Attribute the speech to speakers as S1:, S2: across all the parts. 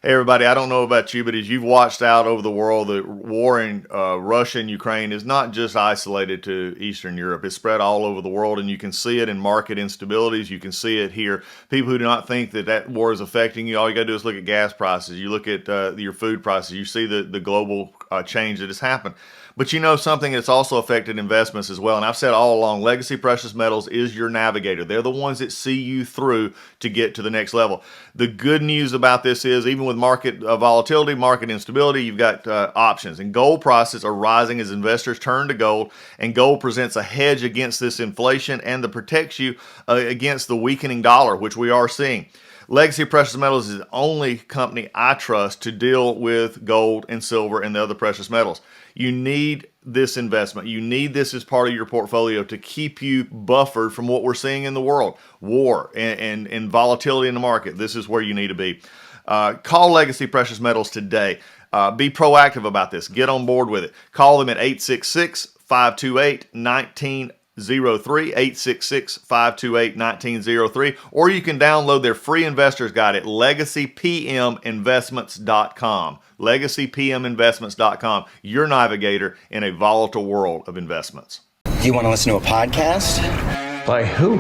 S1: Hey everybody, I don't know about you, but as you've watched out over the world, the war in Russia and Ukraine is not just isolated to Eastern Europe. It's spread all over the world, and you can see it in market instabilities. You can see it here. People who do not think that that war is affecting you, all you got to do is look at gas prices. You look at your food prices. You see the global change that has happened. But you know something that's also affected investments as well. And I've said all along, legacy precious metals is your navigator. They're the ones that see you through to get to the next level. The good news about this is even with market volatility, market instability, you've got options. And gold prices are rising as investors turn to gold. And gold presents a hedge against this inflation and that protects you against the weakening dollar, which we are seeing. Legacy Precious Metals is the only company I trust to deal with gold and silver and the other precious metals. You need this investment. You need this as part of your portfolio to keep you buffered from what we're seeing in the world, war and volatility in the market. This is where you need to be. Call Legacy Precious Metals today. Be proactive about this. Get on board with it. Call them at 866-528-1903, 866-528-1903, or you can download their free investor's guide at legacypminvestments.com. legacypminvestments.com, your navigator in a volatile world of investments.
S2: Do you want to listen to a podcast?
S3: By who?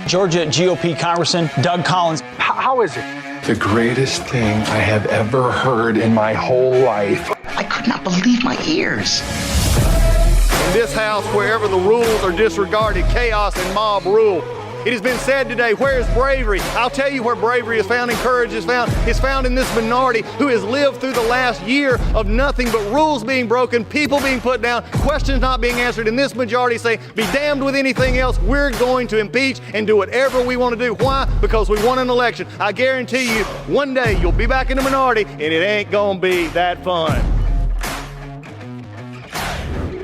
S4: Georgia GOP Congressman Doug Collins.
S3: How is it?
S5: The greatest thing I have ever heard in my whole life.
S6: I could not believe my ears.
S7: In this house, wherever the rules are disregarded, chaos and mob rule. It has been said today, where is bravery? I'll tell you where bravery is found and courage is found. It's found in this minority who has lived through the last year of nothing but rules being broken, people being put down, questions not being answered, and this majority say, be damned with anything else. We're going to impeach and do whatever we want to do. Why? Because we won an election. I guarantee you, one day you'll be back in the minority and it ain't gonna be that fun.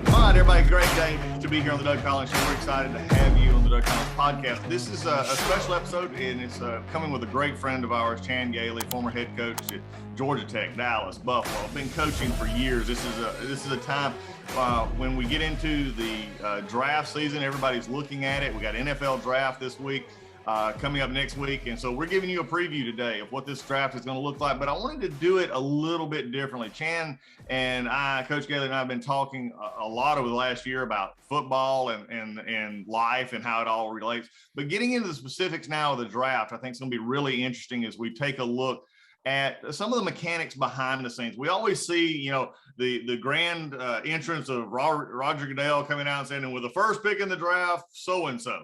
S1: All right, everybody, great day to be here on the Doug Collins Show. We're excited to have you on the Doug Collins podcast. This is a special episode, and it's coming with a great friend of ours, Chan Gailey, former head coach at Georgia Tech, Dallas, Buffalo. Been coaching for years. This is a time when we get into the draft season. Everybody's looking at it. We got NFL draft this week. Coming up next week. And so we're giving you a preview today of what this draft is going to look like. But I wanted to do it a little bit differently. Chan and I, Coach Gailey and I have been talking a lot over the last year about football and life and how it all relates. But getting into the specifics now of the draft, I think it's going to be really interesting as we take a look at some of the mechanics behind the scenes. We always see, the grand entrance of Roger Goodell coming out and saying, and with the first pick in the draft, so-and-so.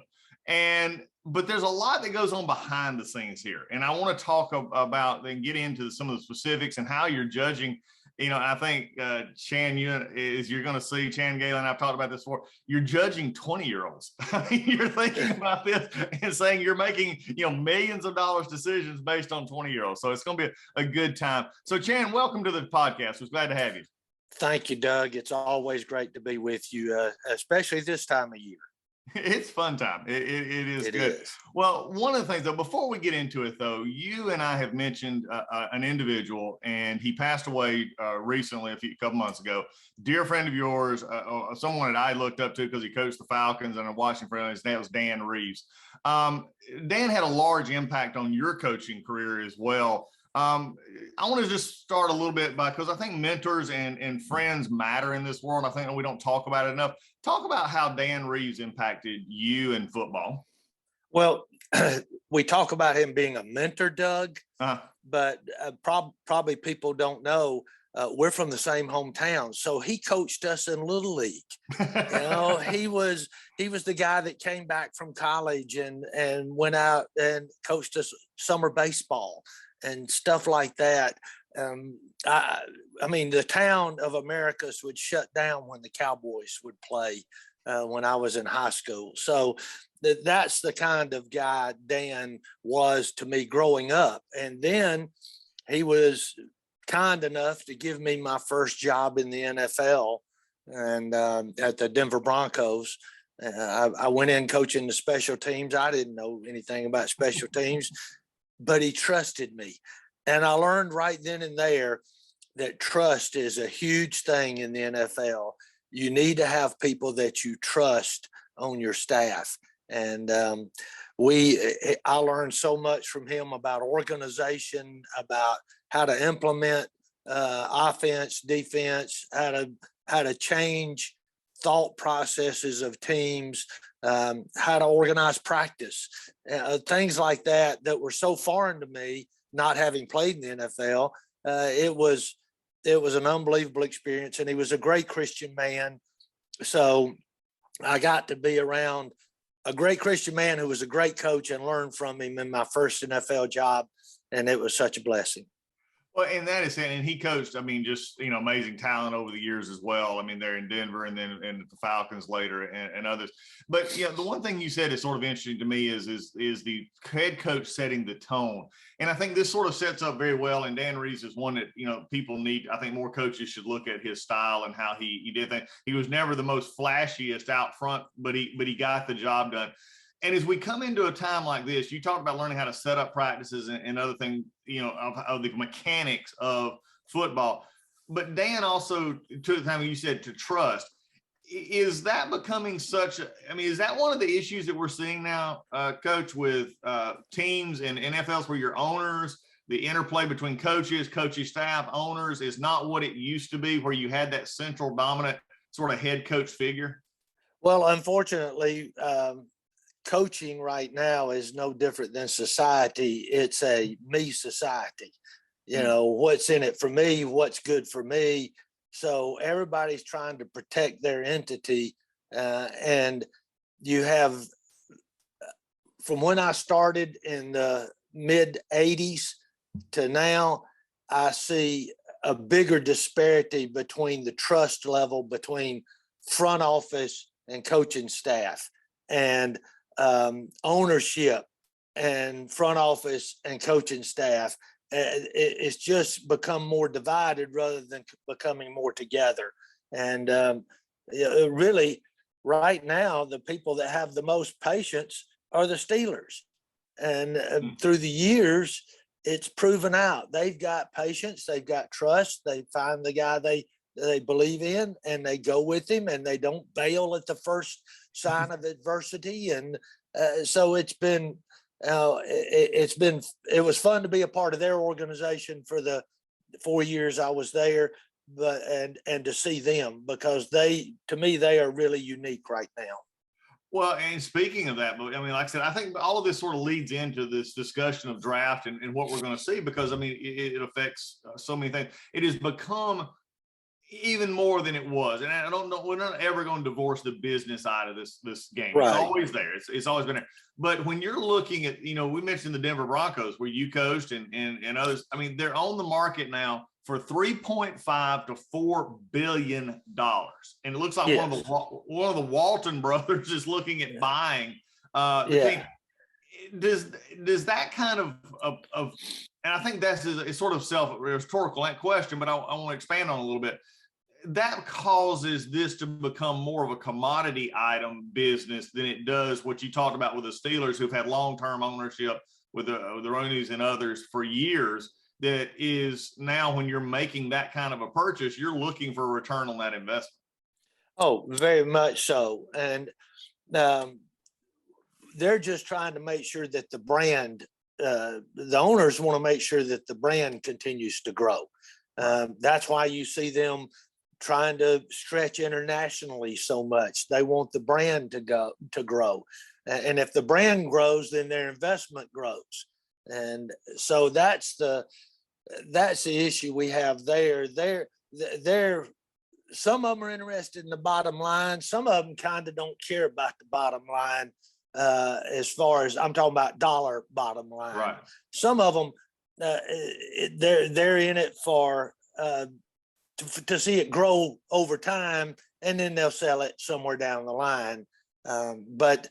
S1: But there's a lot that goes on behind the scenes here. And I want to talk about and get into some of the specifics and how you're judging. I think, Chan, you're going to see, Chan Gailey and I've talked about this before, you're judging 20-year-olds. You're thinking about this and saying you're making, millions of dollars decisions based on 20-year-olds. So it's going to be a good time. So, Chan, welcome to the podcast. We're glad to have you.
S8: Thank you, Doug. It's always great to be with you, especially this time of year.
S1: It's fun time. It is
S8: it
S1: good.
S8: Is.
S1: Well, one of the things, though, before we get into it, though, you and I have mentioned an individual, and he passed away recently, a couple months ago. Dear friend of yours, someone that I looked up to because he coached the Falcons and I watched him for his name was Dan Reeves. Dan had a large impact on your coaching career as well. I want to just start a little bit because I think mentors and friends matter in this world. I think we don't talk about it enough. Talk about how Dan Reeves impacted you in football.
S8: Well, we talk about him being a mentor, Doug, but probably people don't know we're from the same hometown. So he coached us in Little League. He was the guy that came back from college and went out and coached us summer baseball and stuff like that. I mean, the town of Americus would shut down when the Cowboys would play when I was in high school. So that's the kind of guy Dan was to me growing up. And then he was kind enough to give me my first job in the NFL and at the Denver Broncos. I went in coaching the special teams. I didn't know anything about special teams, but he trusted me. And I learned right then and there that trust is a huge thing in the NFL. You need to have people that you trust on your staff. And I learned so much from him about organization, about how to implement offense, defense, how to change thought processes of teams, how to organize practice, things like that were so foreign to me, not having played in the NFL. It was an unbelievable experience, and he was a great Christian man. So I got to be around a great Christian man who was a great coach and learn from him in my first NFL job. And it was such a blessing.
S1: Well, and that is it. And he coached, I mean, just, amazing talent over the years as well. I mean, they're in Denver and then the Falcons later and others. But, the one thing you said is sort of interesting to me is the head coach setting the tone. And I think this sort of sets up very well. And Dan Reeves is one that, people need. I think more coaches should look at his style and how he did things. He was never the most flashiest out front, but he got the job done. And as we come into a time like this, you talked about learning how to set up practices and other things, of the mechanics of football. But Dan also took the time, you said, to trust. Is that becoming is that one of the issues that we're seeing now, Coach, with teams and NFLs where your owners, the interplay between coaches, coaching staff, owners is not what it used to be, where you had that central dominant sort of head coach figure?
S8: Well, unfortunately, coaching right now is no different than society. It's a me society. What's in it for me, what's good for me. So everybody's trying to protect their entity. And you have, from when I started in the mid 80s to now, I see a bigger disparity between the trust level between front office and coaching staff, and ownership and front office and coaching staff. It's just become more divided rather than becoming more together. And really, right now, the people that have the most patience are the Steelers. And through the years, it's proven out. They've got patience, they've got trust, they find the guy they believe in, and they go with him, and they don't bail at the first sign of adversity. And so it was fun to be a part of their organization for the 4 years I was there, but and to see them, because to me they are really unique right now.
S1: Well, and speaking of that, like I said, I think all of this sort of leads into this discussion of draft and what we're going to see, because it affects so many things. It has become even more than it was. And I don't know, we're not ever going to divorce the business side of this game. Right. It's always there. It's always been there. But when you're looking at, we mentioned the Denver Broncos where you coached and others. I mean, they're on the market now for $3.5 to $4 billion. And it looks like one of the Walton brothers is looking at buying the team. Does that kind of and I think that's a sort of self-rhetorical question, but I want to expand on it a little bit. That causes this to become more of a commodity item business than it does what you talked about with the Steelers, who've had long-term ownership with the Rooney's and others for years. That is now, when you're making that kind of a purchase, you're looking for a return on that investment.
S8: Oh, very much so. And they're just trying to make sure that the brand, the owners want to make sure that the brand continues to grow. That's why you see them trying to stretch internationally so much. They want the brand to grow. And if the brand grows, then their investment grows. And so that's the issue we have there. They're some of them are interested in the bottom line. Some of them kind of don't care about the bottom line. As far as I'm talking about dollar bottom line, right. Some of them, they're in it for to see it grow over time, and then they'll sell it somewhere down the line. But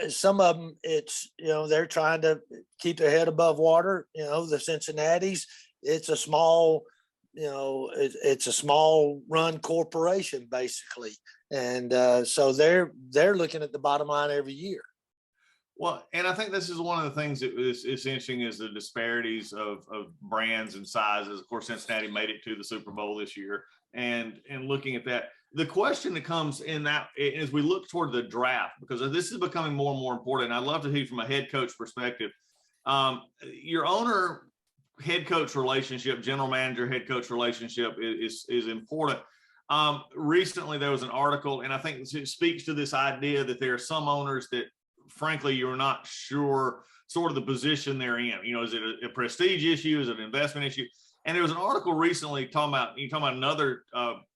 S8: some of them, it's they're trying to keep their head above water. The Cincinnati's, it's a small, it's a small run corporation basically. And so they're looking at the bottom line every year.
S1: Well, and I think this is one of the things that is interesting, is the disparities of brands and sizes. Of course, Cincinnati made it to the Super Bowl this year, and looking at that, the question that comes in that as we look toward the draft, because this is becoming more and more important, and I'd love to hear from a head coach perspective. Your owner head coach relationship, general manager head coach relationship is important. Recently there was an article, and I think it speaks to this idea that there are some owners that frankly you're not sure sort of the position they're in. You know, is it a prestige issue? Is it an investment issue? And there was an article recently talking about another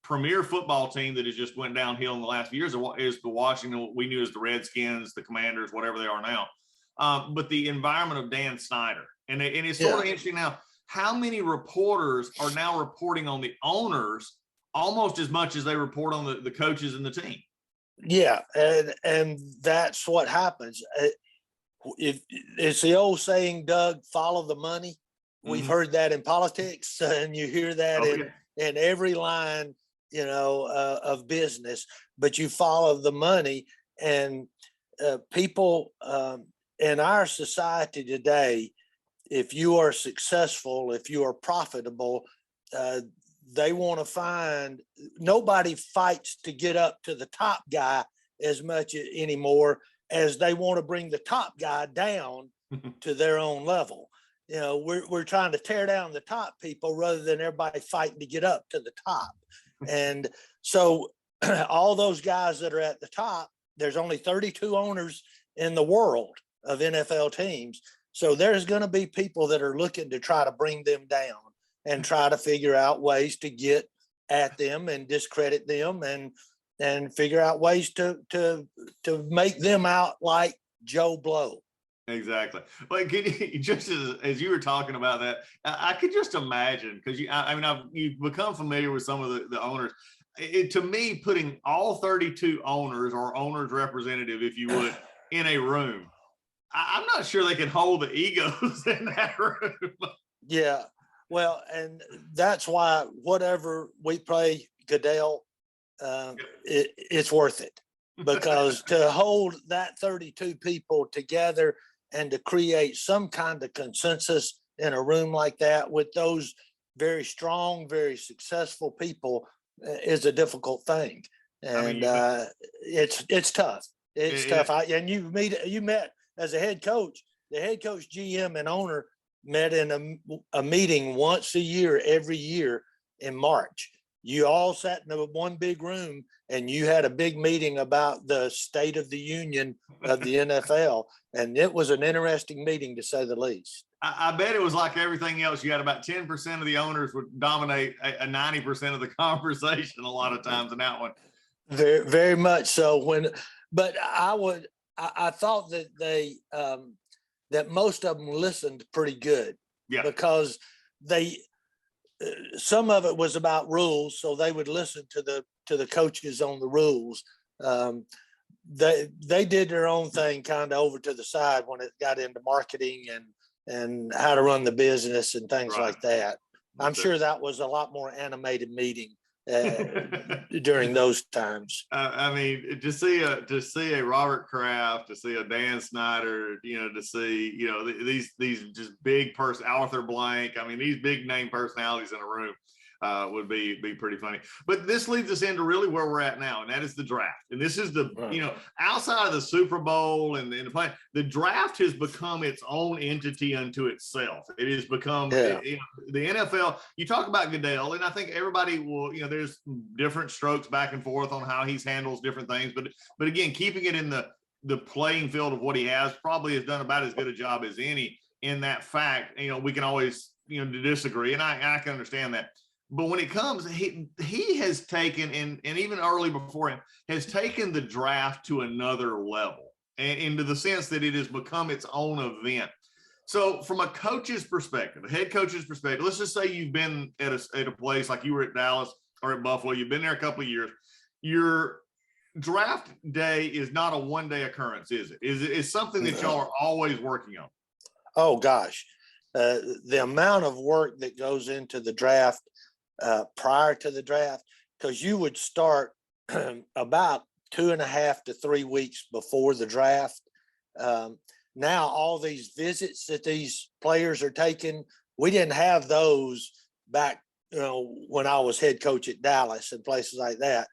S1: premier football team that has just went downhill in the last few years is the Washington, what we knew as the Redskins, the Commanders, whatever they are now. But the environment of Dan Snyder. And it's sort of interesting now, how many reporters are now reporting on the owners almost as much as they report on the coaches and the team.
S8: Yeah, and that's what happens. It's the old saying, Doug, follow the money. We've heard that in politics, and you hear that in every line, of business, but you follow the money. And people in our society today, if you are successful, if you are profitable, they want to find, nobody fights to get up to the top guy as much anymore as they want to bring the top guy down to their own level. We're trying to tear down the top people rather than everybody fighting to get up to the top. And so all those guys that are at the top, there's only 32 owners in the world of NFL teams. So there's going to be people that are looking to try to bring them down and try to figure out ways to get at them and discredit them and figure out ways to make them out like Joe Blow.
S1: Exactly. Well, can you, just as you were talking about that, I could just imagine, because you've become familiar with some of the owners. To me, putting all 32 owners or owners representative, if you would, in a room, I'm not sure they can hold the egos in that room.
S8: Yeah. Well, and that's why whatever we play Goodell, it's worth it, because to hold that 32 people together and to create some kind of consensus in a room like that with those very strong, very successful people is a difficult thing. And it's tough. It's tough. And you met as a head coach, the head coach, GM, and owner met in a meeting once a year, every year in March. You all sat in one big room and you had a big meeting about the state of the union of the NFL. And it was an interesting meeting, to say the least.
S1: I bet it was like everything else. You had about 10% of the owners would dominate a 90% of the conversation a lot of times in that one.
S8: Very, very much so. But I thought that that most of them listened pretty good, because some of it was about rules, so they would listen to the coaches on the rules. They did their own thing kind of over to the side when it got into marketing and how to run the business and things like that. I'm sure that was a lot more animated meeting during those times.
S1: To see a Robert Kraft, to see a Dan Snyder, to see, these just big Arthur Blank. These big name personalities in a room would be pretty funny. But this leads us into really where we're at now, and that is the draft. And this is outside of the Super Bowl and the play, the draft has become its own entity unto itself. It has become the NFL. You talk about Goodell, and I think everybody will, there's different strokes back and forth on how he handles different things. But again, keeping it in the playing field of what he has probably has done about as good a job as any in that fact. We can always, disagree, and I can understand that. But when it comes, he has taken, and even early before him, has taken the draft to another level, and into the sense that it has become its own event. So from a coach's perspective, a head coach's perspective, let's just say you've been at a place like you were at Dallas or at Buffalo, you've been there a couple of years. Your draft day is not a one-day occurrence, is it? It's something that y'all are always working on.
S8: Oh, gosh. The amount of work that goes into the draft prior to the draft, because you would start about 2.5 to 3 weeks before the draft. Now all these visits that these players are taking, we didn't have those back when I was head coach at Dallas and places like that.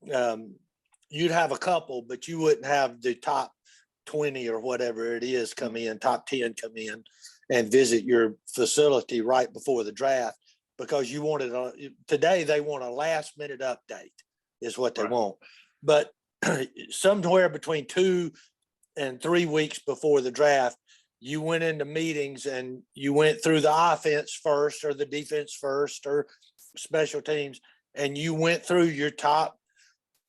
S8: you'd have a couple, but you wouldn't have the top 20 or whatever it is come in, top 10 come in and visit your facility right before the draft, because you wanted today they want a last minute update is what they want. But somewhere between 2 and 3 weeks before the draft, you went into meetings and you went through the offense first or the defense first or special teams, and you went through your top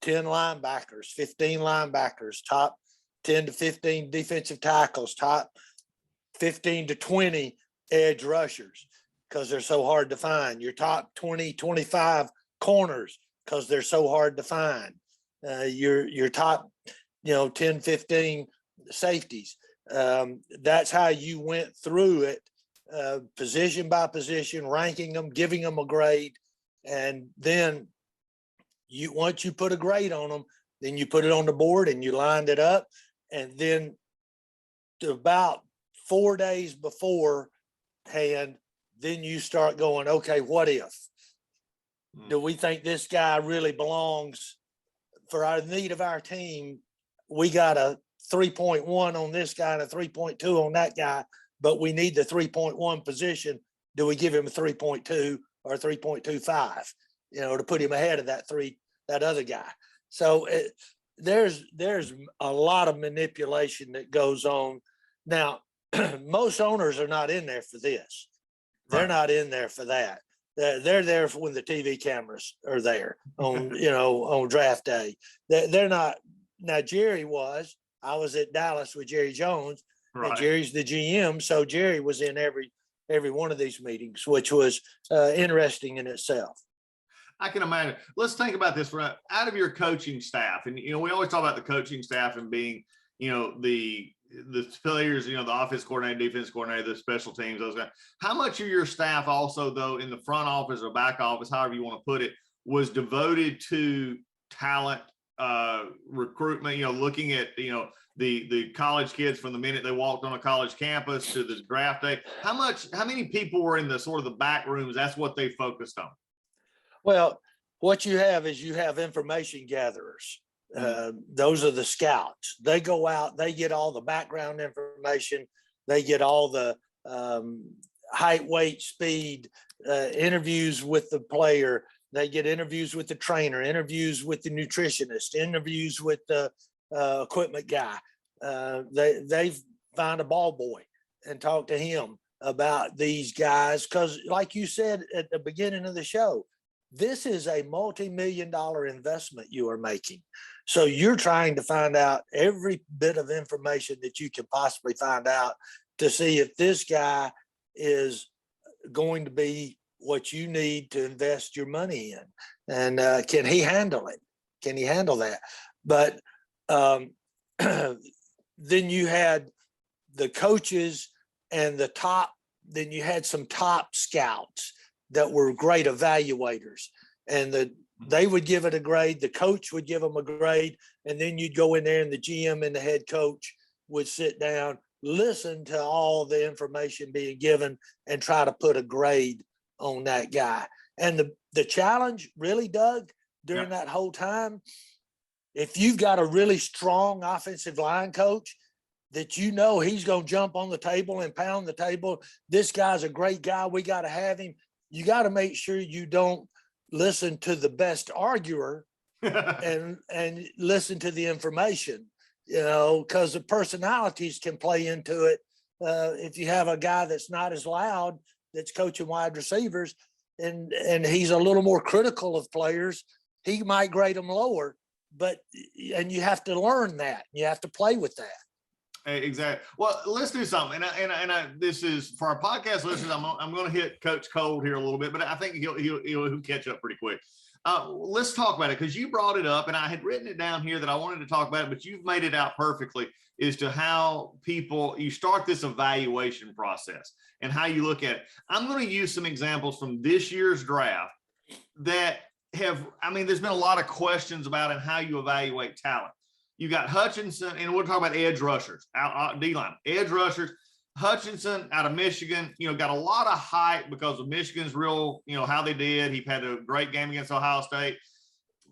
S8: 10 linebackers, 15 linebackers, top 10 to 15 defensive tackles, top 15 to 20 edge rushers, because they're so hard to find. Your top 20, 25 corners, because they're so hard to find. Your top, 10, 15 safeties. That's how you went through it, position by position, ranking them, giving them a grade. And then once you put a grade on them, then you put it on the board and you lined it up. And then about 4 days beforehand, then you start going, okay, what if? Do we think this guy really belongs for our need of our team? We got a 3.1 on this guy and a 3.2 on that guy, but we need the 3.1 position. Do we give him a 3.2 or 3.25, to put him ahead of that other guy? So there's a lot of manipulation that goes on. Now, most owners are not in there for this. They're not in there for that. They're there for when the TV cameras are there on, on draft day. They're not. Now, Jerry was. I was at Dallas with Jerry Jones, and Jerry's the GM. So Jerry was in every one of these meetings, which was interesting in itself.
S1: I can imagine. Let's think about this out of your coaching staff. And, we always talk about the coaching staff and being, the players, the offense coordinator, defense coordinator, the special teams, those guys. How much of your staff also, though, in the front office or back office, however you want to put it, was devoted to talent recruitment, looking at, the college kids from the minute they walked on a college campus to the draft day? How many people were in the sort of the back rooms? That's what they focused on.
S8: Well, what you have is information gatherers. Those are the scouts. They go out, they get all the background information. They get all the height, weight, speed, interviews with the player. They get interviews with the trainer, interviews with the nutritionist, interviews with the equipment guy. They find a ball boy and talk to him about these guys. Because like you said at the beginning of the show, this is a multi-million-dollar investment you are making. So you're trying to find out every bit of information that you can possibly find out to see if this guy is going to be what you need to invest your money in. And can he handle it? Can he handle that? But then you had the coaches and then you had some top scouts that were great evaluators, and they would give it a grade. The coach would give them a grade, and then you'd go in there and the GM and the head coach would sit down, listen to all the information being given, and try to put a grade on that guy. And the challenge really, Doug, during that whole time, if you've got a really strong offensive line coach that he's going to jump on the table and pound the table, this guy's a great guy, we got to have him. You got to make sure you don't listen to the best arguer and listen to the information, because the personalities can play into it. If you have a guy that's not as loud, that's coaching wide receivers, and he's a little more critical of players, he might grade them lower. And you have to learn that. You have to play with that.
S1: Exactly. Well, let's do something. And this is for our podcast listeners. I'm going to hit Coach cold here a little bit, but I think he'll catch up pretty quick. Let's talk about it, because you brought it up, and I had written it down here that I wanted to talk about it, but you've made it out perfectly as to how you start this evaluation process and how you look at it. I'm going to use some examples from this year's draft that there's been a lot of questions about it and how you evaluate talent. You got Hutchinson, and we'll talk about edge rushers, D-line, edge rushers. Hutchinson out of Michigan, got a lot of hype because of Michigan's real, how they did. He had a great game against Ohio State.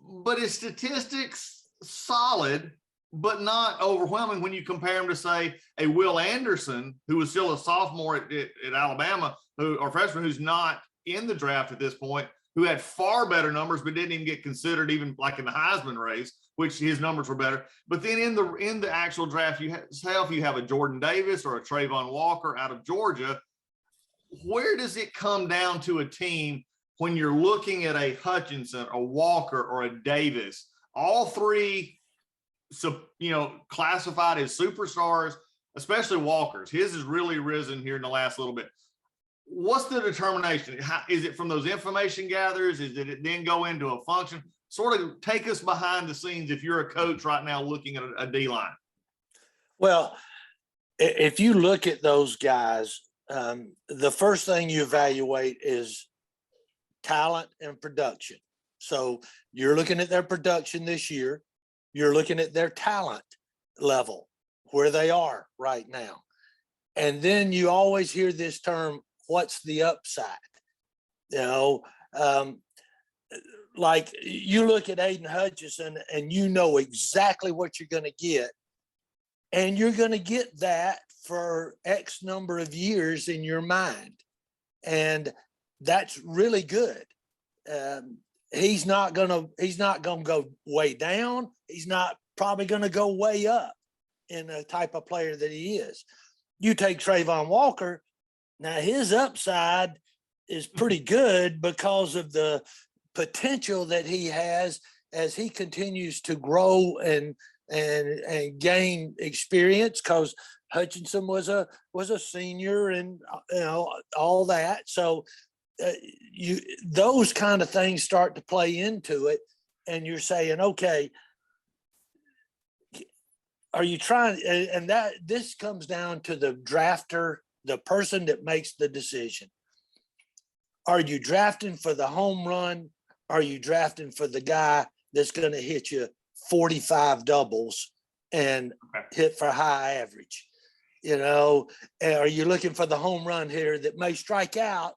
S1: but his statistics solid, but not overwhelming when you compare him to, say, a Will Anderson, who was still a sophomore at Alabama, or freshman, who's not in the draft at this point, who had far better numbers, but didn't even get considered even like in the Heisman race, which his numbers were better. But then in the actual draft you have a Jordan Davis or a Trayvon Walker out of Georgia. Where does it come down to a team when you're looking at a Hutchinson, a Walker, or a Davis, all three, classified as superstars, especially Walker's? His has really risen here in the last little bit. What's the determination? Is it from those information gatherers? Is it then go into a function? Sort of take us behind the scenes if you're a coach right now looking at a D-line.
S8: Well, if you look at those guys, the first thing you evaluate is talent and production. So you're looking at their production this year. You're looking at their talent level, where they are right now. And then you always hear this term, what's the upside? Like you look at Aiden Hutchinson and you know exactly what you're going to get. And you're going to get that for X number of years in your mind. And that's really good. He's not going to go way down. He's not probably going to go way up in the type of player that he is. You take Trayvon Walker. Now his upside is pretty good because of the potential that he has as he continues to grow and gain experience, because Hutchinson was a senior and all that. So those kind of things start to play into it, and you're saying, okay, are you trying? And that this comes down to the drafter, the person that makes the decision. Are you drafting for the home run? Are you drafting for the guy that's going to hit you 45 doubles and hit for high average? Are you looking for the home run hitter that may strike out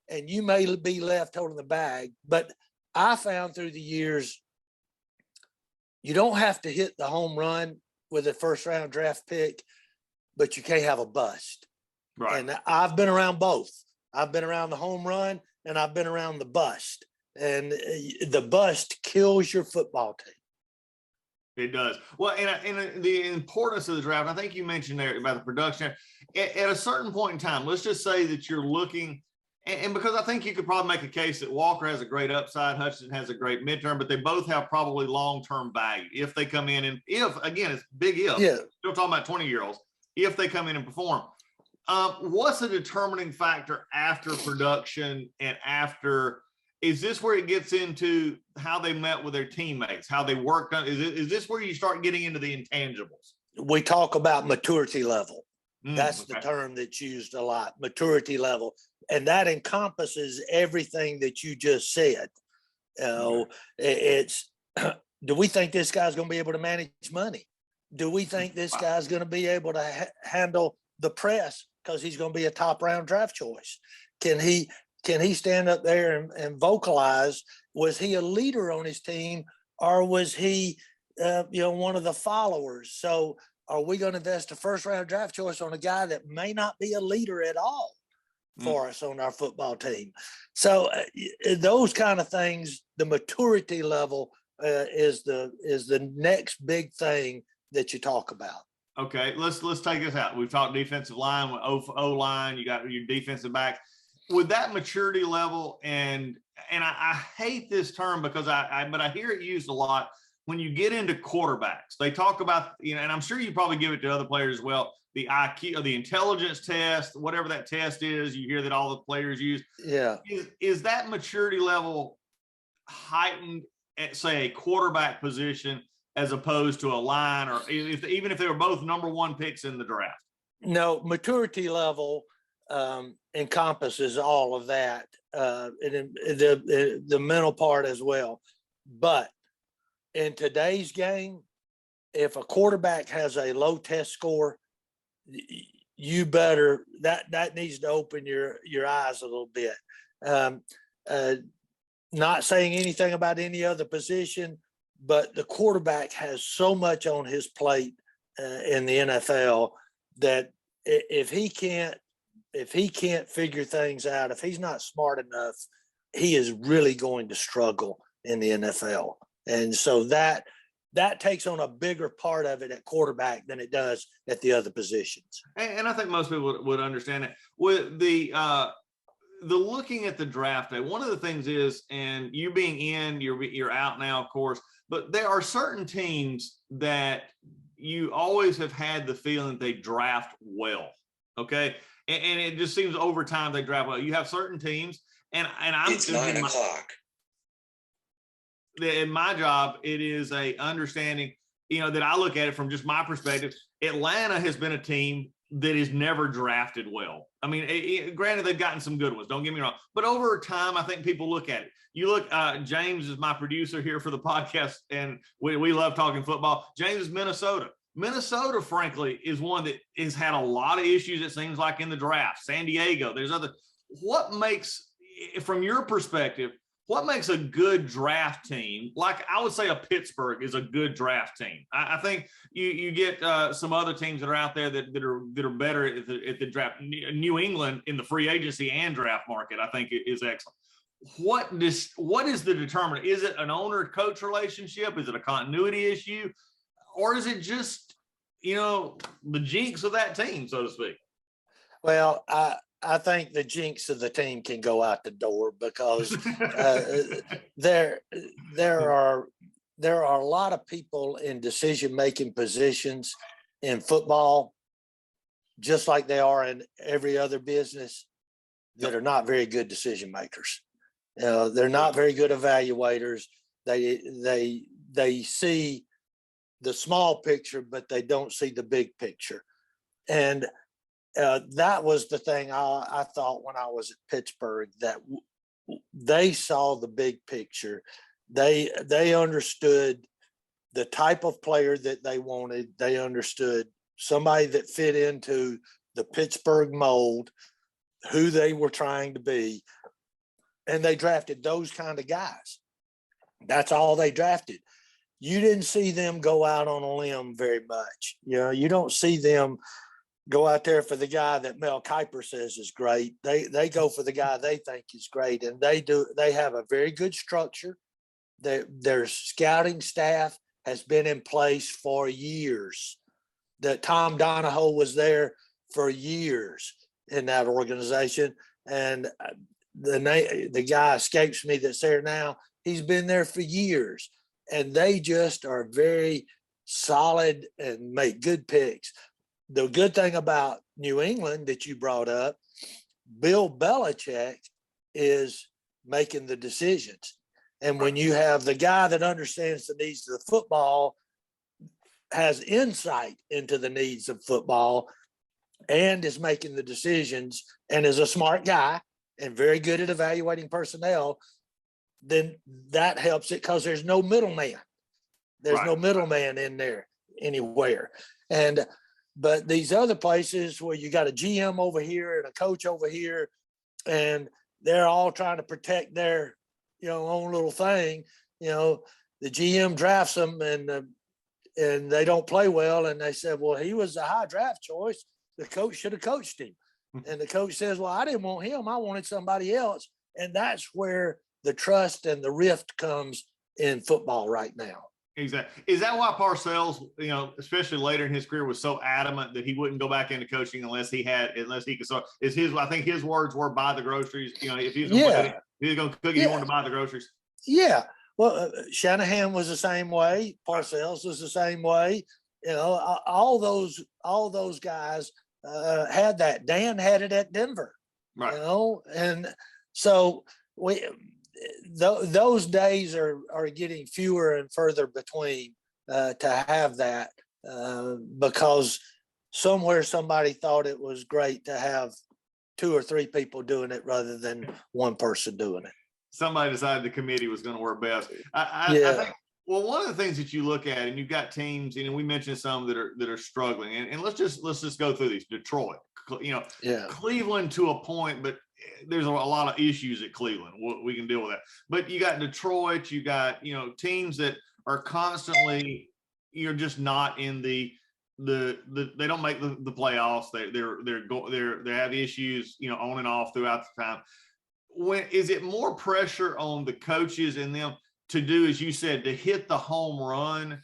S8: and you may be left holding the bag? But I found through the years, you don't have to hit the home run with a first round draft pick, but you can't have a bust. Right. And I've been around both. I've been around the home run and I've been around the bust. And the bust kills your football team.
S1: It does. Well, and the importance of the draft, I think you mentioned there about the production. At a certain point in time, let's just say that you're looking, and because I think you could probably make a case that Walker has a great upside, Hutchinson has a great midterm, but they both have probably long-term value if they come in, and again, it's big if. Yeah. Still talking about 20-year-olds, if they come in and perform. What's the determining factor after production and after? Is this where it gets into how they met with their teammates, how they worked on? Is this where you start getting into the intangibles?
S8: We talk about maturity level. That's the term that's used a lot, maturity level. And that encompasses everything that you just said. It's, do we think this guy's going to be able to manage money? Do we think this guy's going to be able to handle the press because he's going to be a top round draft choice? Can he stand up there and vocalize? Was he a leader on his team, or was he, one of the followers? So are we going to invest a first round draft choice on a guy that may not be a leader at all for us on our football team? So those kind of things, the maturity level is the next big thing that you talk about.
S1: Okay, let's take this out. We've talked defensive line, O-line, you got your defensive back. With that maturity level, and I hate this term because but I hear it used a lot when you get into quarterbacks. They talk about, and I'm sure you probably give it to other players as well, the IQ or the intelligence test, whatever that test is, you hear that all the players use.
S8: Yeah.
S1: Is that maturity level heightened at, say, a quarterback position as opposed to a line, or even if they were both number one picks in the draft?
S8: No, maturity level encompasses all of that, and the mental part as well. But in today's game, if a quarterback has a low test score, you better that needs to open your eyes a little bit. not saying anything about any other position, but the quarterback has so much on his plate in the NFL that if he can't figure things out, if he's not smart enough, he is really going to struggle in the NFL. And so that takes on a bigger part of it at quarterback than it does at the other positions.
S1: And I think most people would understand it. With the looking at the draft day, one of the things is, and you being in, you're out now, of course, but there are certain teams that you always have had the feeling that they draft well. Okay. And it just seems over time they draft well. You have certain teams, and I'm
S2: It's 9 o'clock.
S1: In my job, it is a understanding, that I look at it from just my perspective. Atlanta has been a team that is never drafted well. I mean, granted, they've gotten some good ones, don't get me wrong, but over time, I think people look at it. You look, James is my producer here for the podcast, and we love talking football. James is Minnesota. Minnesota, frankly, is one that has had a lot of issues, it seems like, in the draft. San Diego, there's other. What makes, from your perspective, what makes a good draft team? Like, I would say a Pittsburgh is a good draft team. I think you get some other teams that are out there that are better at the draft. New England in the free agency and draft market, I think, is excellent. What is the determinant? Is it an owner-coach relationship? Is it a continuity issue? Or is it just, the jinx of that team, so to speak?
S8: Well, I think the jinx of the team can go out the door because there are a lot of people in decision-making positions in football, just like they are in every other business, that are not very good decision makers. They're not very good evaluators. They see the small picture, but they don't see the big picture. And that was the thing I thought when I was at Pittsburgh, that they saw the big picture. They understood the type of player that they wanted. They understood somebody that fit into the Pittsburgh mold, who they were trying to be. And they drafted those kind of guys. That's all they drafted. You didn't see them go out on a limb very much. You don't see them go out there for the guy that Mel Kiper says is great. They go for the guy they think is great, and they have a very good structure. Their scouting staff has been in place for years. That Tom Donahoe was there for years in that organization, and the guy escapes me that's there now. He's been there for years, and they just are very solid and make good picks. The good thing about New England that you brought up, Bill Belichick is making the decisions. And when you have the guy that understands the needs of the football, has insight into the needs of football, and is making the decisions, and is a smart guy and very good at evaluating personnel, then that helps it, because there's no middleman. There's no middleman in there anywhere. But these other places where you got a GM over here and a coach over here, and they're all trying to protect their, own little thing, the GM drafts them and they don't play well. And they said, well, he was a high draft choice. The coach should have coached him. And the coach says, well, I didn't want him. I wanted somebody else. And that's where the trust and the rift comes in football right now.
S1: Exactly. Is that why Parcells, especially later in his career, was so adamant that he wouldn't go back into coaching unless he could start? I think his words were, buy the groceries. If he was going to cook, he wanted to buy the groceries.
S8: Yeah. Well, Shanahan was the same way. Parcells was the same way. All those guys had that. Dan had it at Denver. Right. And so those days are getting fewer and further between to have that because somewhere somebody thought it was great to have 2 or 3 people doing it rather than one person doing it.
S1: Somebody decided the committee was going to work best. I think, well, one of the things that you look at, and you've got teams, we mentioned some that are struggling, and let's just go through these. Detroit, Cleveland to a point, but there's a lot of issues at Cleveland. We can deal with that. But you got Detroit, you got, teams that are constantly, you're just not in they don't make the playoffs. They have issues, on and off throughout the time. Is it more pressure on the coaches and them to do, as you said, to hit the home run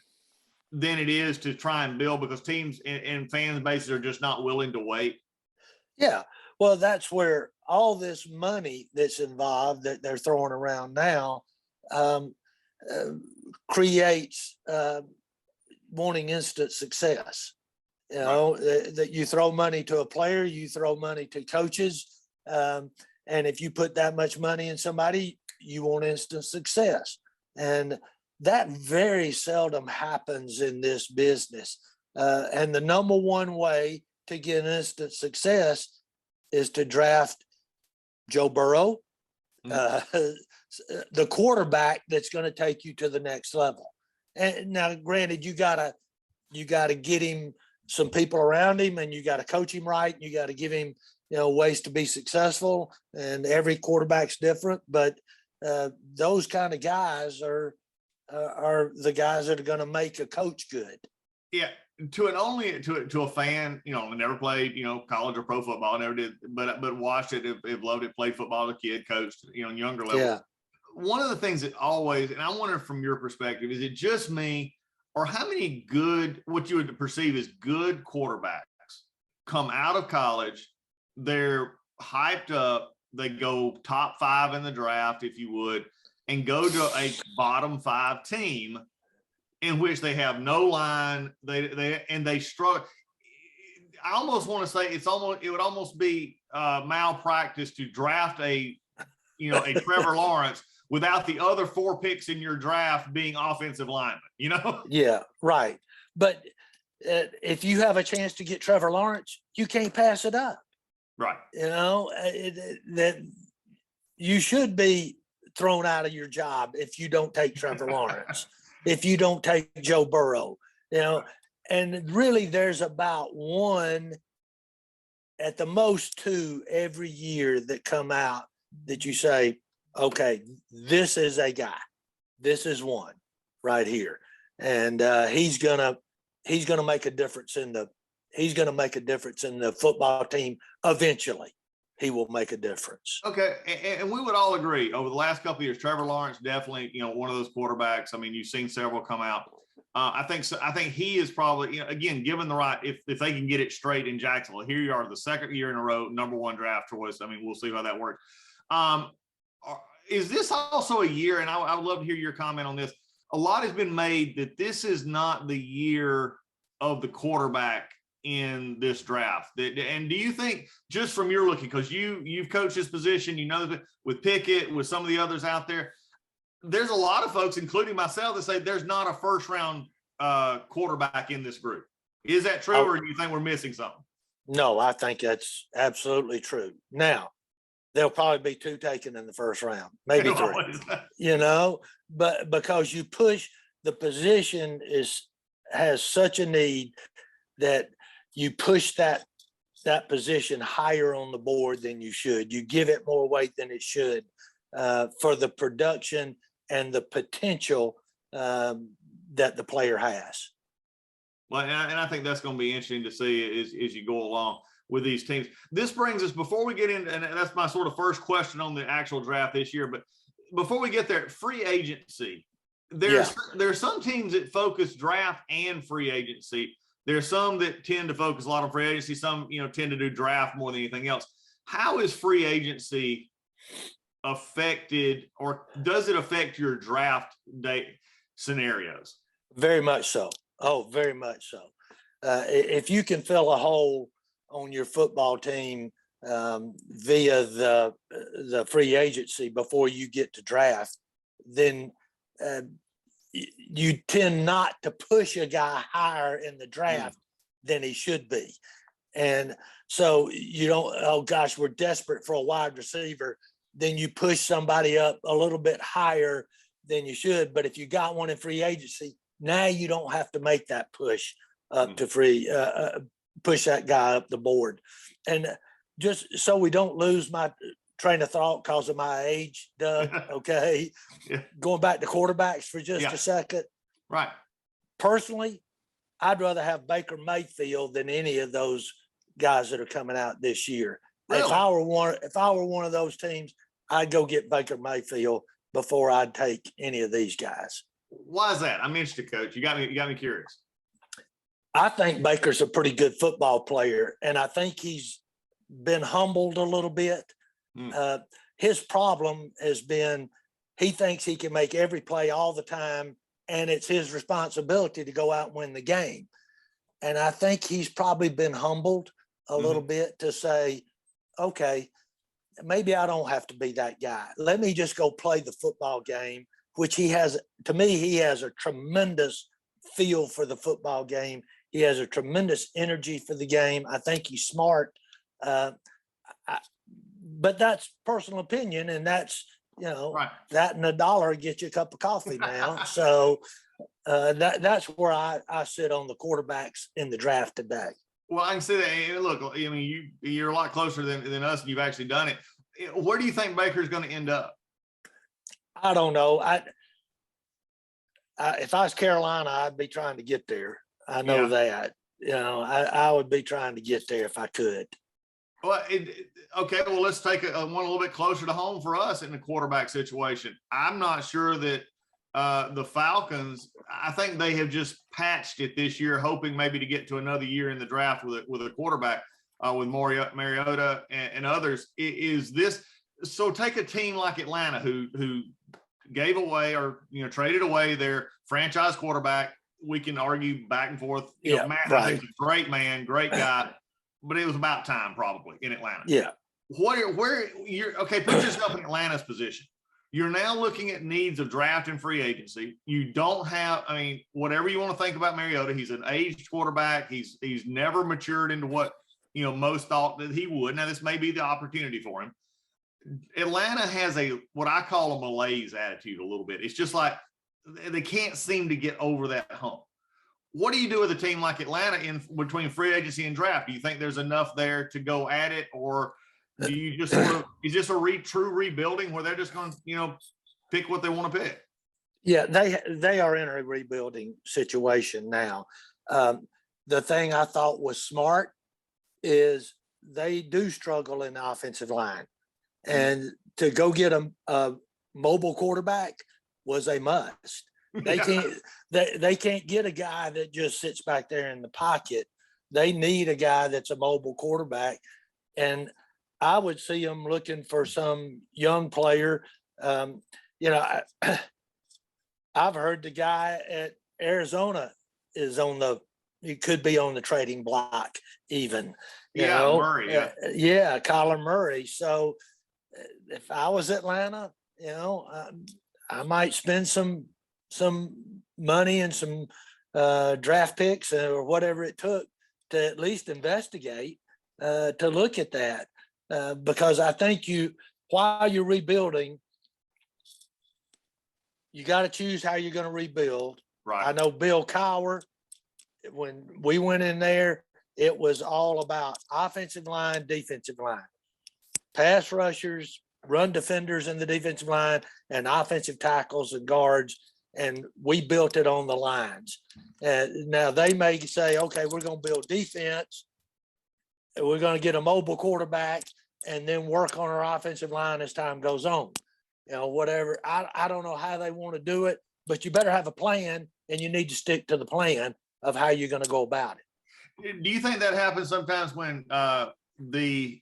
S1: than it is to try and build, because teams and fan bases are just not willing to wait?
S8: Yeah. Well, that's where all this money that's involved that they're throwing around now creates wanting instant success. That you throw money to a player, you throw money to coaches. And if you put that much money in somebody, you want instant success. And that very seldom happens in this business. And the number one way to get instant success is to draft Joe Burrow, the quarterback that's going to take you to the next level. And now, granted, you gotta get him some people around him, and you got to coach him right. And you got to give him, ways to be successful. And every quarterback's different, but those kind of guys are the guys that are going to make a coach good. Yeah.
S1: To a fan, never played, college or pro football, never did, but watched it, have loved it, played football as a kid, coached, younger level.
S8: Yeah.
S1: One of the things that always, and I wonder from your perspective, is it just me, or how many what you would perceive as good quarterbacks come out of college, they're hyped up, they go top 5 in the draft, if you would, and go to a bottom 5 team in which they have no line, they struggle. I almost want to say it would almost be malpractice to draft a Trevor Lawrence without the other 4 picks in your draft being offensive linemen,
S8: Yeah, right. But if you have a chance to get Trevor Lawrence, you can't pass it up.
S1: Right.
S8: That you should be thrown out of your job if you don't take Trevor Lawrence. If you don't take Joe Burrow, and really there's about 1, at the most 2 every year that come out that you say, okay, this is a guy, this is one right here. And he's gonna make a difference in the football team. Eventually he will make a difference.
S1: Okay. And we would all agree over the last couple of years, Trevor Lawrence, definitely, one of those quarterbacks. I mean, you've seen several come out. I think he is probably, again, given the right, if they can get it straight in Jacksonville, here you are, the second year in a row, number 1 draft choice. I mean, we'll see how that works. Is this also a year, and I would love to hear your comment on this. A lot has been made that this is not the year of the quarterback in this draft. And do you think, just from your looking, because you've coached this position, with Pickett, with some of the others out there, there's a lot of folks, including myself, that say there's not a first-round quarterback in this group. Is that true, or do you think we're missing something?
S8: No, I think that's absolutely true. Now, there'll probably be 2 taken in the first round, maybe 3, but because you push, the position has such a need that you push that position higher on the board than you should. You give it more weight than it should for the production and the potential that the player has.
S1: Well, and I think that's going to be interesting to see as you go along with these teams. This brings us, before we get into, and that's my sort of first question on the actual draft this year, but before we get there, free agency. There are some teams that focus draft and free agency. There's some that tend to focus a lot on free agency. Some, tend to do draft more than anything else. How is free agency affected, or does it affect your draft day scenarios?
S8: Very much so. Oh, very much so. If you can fill a hole on your football team via the free agency before you get to draft, then you tend not to push a guy higher in the draft than he should be. And so you don't, oh gosh, we're desperate for a wide receiver. Then you push somebody up a little bit higher than you should. But if you got one in free agency, now you don't have to make that push up to push that guy up the board. And just so we don't lose train of thought because of my age, Doug. Okay.
S1: Yeah.
S8: Going back to quarterbacks for just a second.
S1: Right.
S8: Personally, I'd rather have Baker Mayfield than any of those guys that are coming out this year.
S1: Really?
S8: If I were one of those teams, I'd go get Baker Mayfield before I'd take any of these guys.
S1: Why is that? I'm interested, Coach. You got me curious.
S8: I think Baker's a pretty good football player, and I think he's been humbled a little bit. His problem has been he thinks he can make every play all the time, and it's his responsibility to go out and win the game. And I think he's probably been humbled a little bit to say, okay, maybe I don't have to be that guy. Let me just go play the football game, which he has. To me, he has a tremendous feel for the football game. He has a tremendous energy for the game. I think he's smart. But that's personal opinion, and that's, right. That and $1 get you a cup of coffee now. So that's where I sit on the quarterbacks in the draft today.
S1: Well, I can see that. Look, I mean, you're a lot closer than us, and you've actually done it. Where do you think Baker's going to end up?
S8: I don't know. If I was Carolina, I'd be trying to get there. I know that. I would be trying to get there if I could.
S1: Well, okay. Well, let's take one a little bit closer to home for us in the quarterback situation. I'm not sure that the Falcons. I think they have just patched it this year, hoping maybe to get to another year in the draft with a quarterback with Mariota and others. Is this so? Take a team like Atlanta who gave away or traded away their franchise quarterback. We can argue back and forth. Matt, right. He's a great man, great guy. But it was about time, probably, in Atlanta.
S8: Yeah.
S1: Where you're okay? Put yourself in Atlanta's position. You're now looking at needs of draft and free agency. You don't have. I mean, whatever you want to think about Mariota, he's an aged quarterback. He's never matured into what most thought that he would. Now, this may be the opportunity for him. Atlanta has what I call a malaise attitude a little bit. It's just like they can't seem to get over that hump. What do you do with a team like Atlanta in between free agency and draft? Do you think there's enough there to go at it, or do you just is this a true rebuilding where they're just going to pick what they want to pick?
S8: Yeah, they are in a rebuilding situation now. The thing I thought was smart is they do struggle in the offensive line, and to go get a mobile quarterback was a must. They can't get a guy that just sits back there in the pocket. They need a guy that's a mobile quarterback, and I would see them looking for some young player. I've heard the guy at Arizona is he could be on the trading block even.
S1: Murray.
S8: Kyler Murray. So if I was Atlanta, I might spend some money and some draft picks or whatever it took to at least investigate to look at that because I think while you're rebuilding, you got to choose how you're going to rebuild.
S1: Right.
S8: I know Bill Cowher, when we went in there, it was all about offensive line, defensive line, pass rushers, run defenders in the defensive line, and offensive tackles and guards. And we built it on the lines. Now they may say, okay, we're going to build defense. We're going to get a mobile quarterback and then work on our offensive line as time goes on. Whatever. I don't know how they want to do it, but you better have a plan, and you need to stick to the plan of how you're going to go about it.
S1: Do you think that happens sometimes when they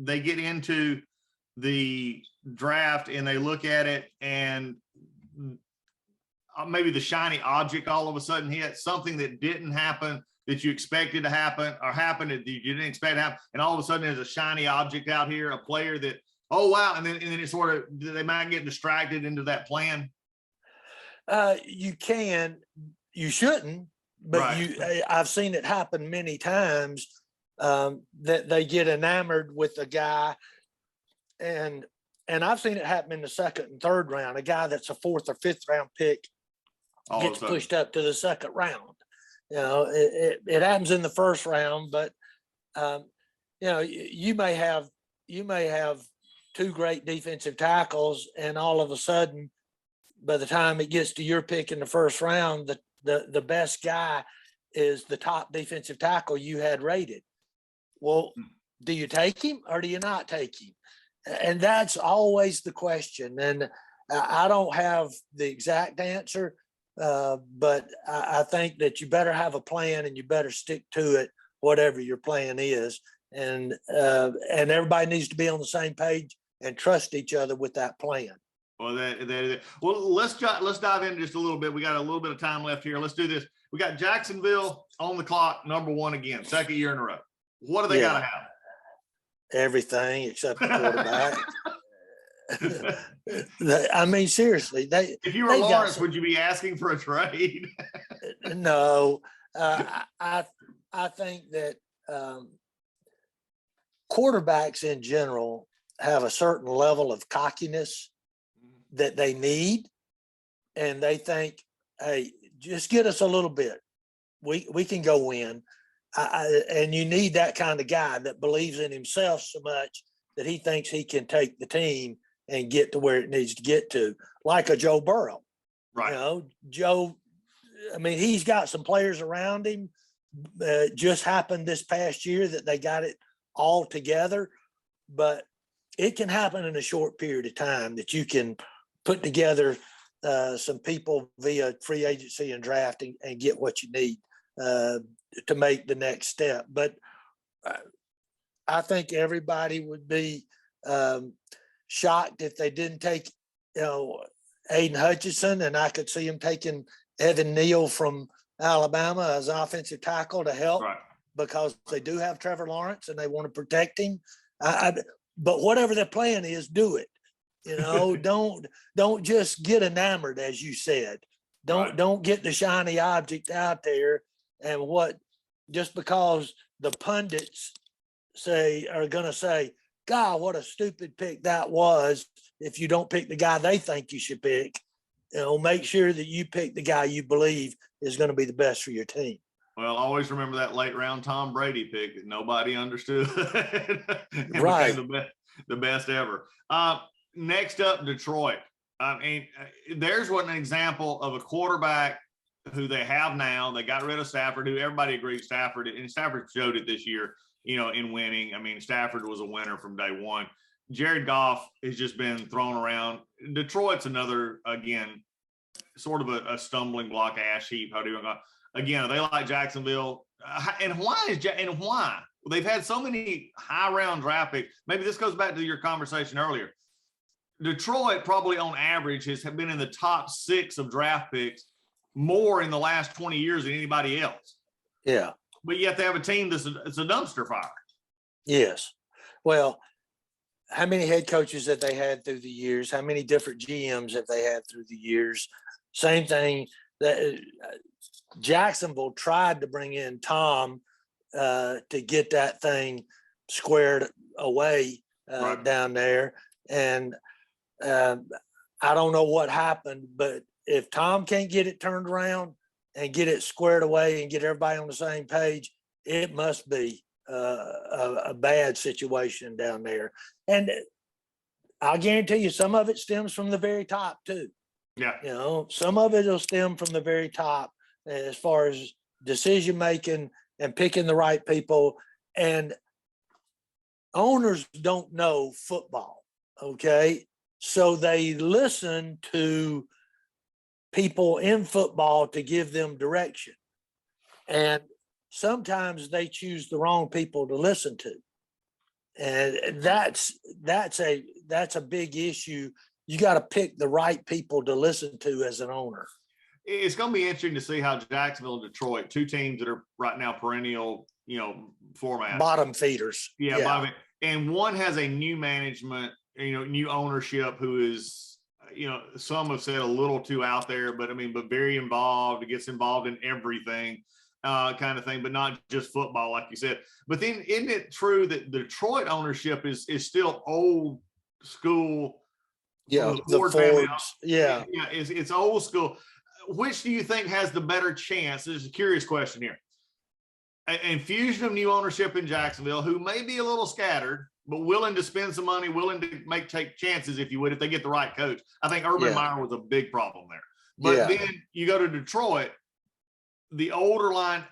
S1: get into the draft and they look at it and maybe the shiny object all of a sudden hits something that didn't happen that you expected to happen or happened that you didn't expect to happen, and all of a sudden there's a shiny object out here, a player that, oh wow, and then it sort of, they might get distracted into that plan?
S8: You shouldn't, but right. I've seen it happen many times that they get enamored with a guy, and I've seen it happen in the second and third round. A guy that's a fourth or fifth round pick gets pushed up to the second round. It happens in the first round, but you may have 2 two great defensive tackles, and all of a sudden, by the time it gets to your pick in the first round, the best guy is the top defensive tackle you had rated. Well, do you take him or do you not take him? And that's always the question. And I don't have the exact answer, but I think that you better have a plan and you better stick to it, whatever your plan is. And everybody needs to be on the same page and trust each other with that plan.
S1: Well, well, let's dive in just a little bit. We got a little bit of time left here. Let's do this. We got Jacksonville on the clock, number one again, second year in a row. What do they got to have?
S8: Everything except the quarterback. I mean, seriously,
S1: if you were Lawrence, would you be asking for a trade?
S8: No, I think that quarterbacks in general have a certain level of cockiness that they need, and they think, hey, just get us a little bit. We can go win. And you need that kind of guy that believes in himself so much that he thinks he can take the team and get to where it needs to get to, like a Joe Burrow.
S1: Right.
S8: You know, Joe, I mean, he's got some players around him. Just happened this past year that they got it all together, but it can happen in a short period of time that you can put together some people via free agency and drafting and get what you need to make the next step. But I think everybody would be shocked if they didn't take, Aiden Hutchinson, and I could see him taking Evan Neal from Alabama as offensive tackle to help,
S1: right,
S8: because they do have Trevor Lawrence and they want to protect him. But whatever their plan is, do it. Don't just get enamored, as you said. Don't get the shiny object out there. And just because the pundits are going to say, God, what a stupid pick that was. If you don't pick the guy they think you should pick, make sure that you pick the guy you believe is going to be the best for your team.
S1: Well, always remember that late round Tom Brady pick that nobody understood.
S8: Right.
S1: The best ever. Next up, Detroit. I mean, there's an example of a quarterback who they have now. They got rid of Stafford, who everybody agrees Stafford showed it this year, in winning. I mean, Stafford was a winner from day one. Jared Goff has just been thrown around. Detroit's another, again, sort of a stumbling block, ash heap. How do you go? Again, are they like Jacksonville? And why? Well, they've had so many high round draft picks. Maybe this goes back to your conversation earlier. Detroit probably on average has been in the top 6 of draft picks more in the last 20 years than anybody else.
S8: Yeah.
S1: But yet they have a team it's a dumpster fire.
S8: Yes. Well, how many head coaches have they had through the years? How many different GMs have they had through the years? Same thing that Jacksonville tried to bring in Tom to get that thing squared away
S1: Right.
S8: down there. And I don't know what happened, but if Tom can't get it turned around and get it squared away and get everybody on the same page, it must be a bad situation down there. And I guarantee you some of it stems from the very top too.
S1: Yeah.
S8: Some of it will stem from the very top as far as decision making and picking the right people. And owners don't know football. Okay. So they listen to people in football to give them direction. And sometimes they choose the wrong people to listen to. And that's a big issue. You got to pick the right people to listen to as an owner.
S1: It's going to be interesting to see how Jacksonville and Detroit, two teams that are right now perennial, format.
S8: Bottom feeders.
S1: Yeah. Bottom, and one has a new management, new ownership who is, some have said a little too out there, but very involved. It gets involved in everything, kind of thing, but not just football, like you said. But then isn't it true that the Detroit ownership is still old school?
S8: Yeah. The Fords. Yeah.
S1: Yeah. It's old school. Which do you think has the better chance? This is a curious question here. an infusion of new ownership in Jacksonville, who may be a little scattered, but willing to spend some money, willing to take chances, if you would, if they get the right coach. I think Urban Meyer was a big problem there. But then you go to Detroit, the older line.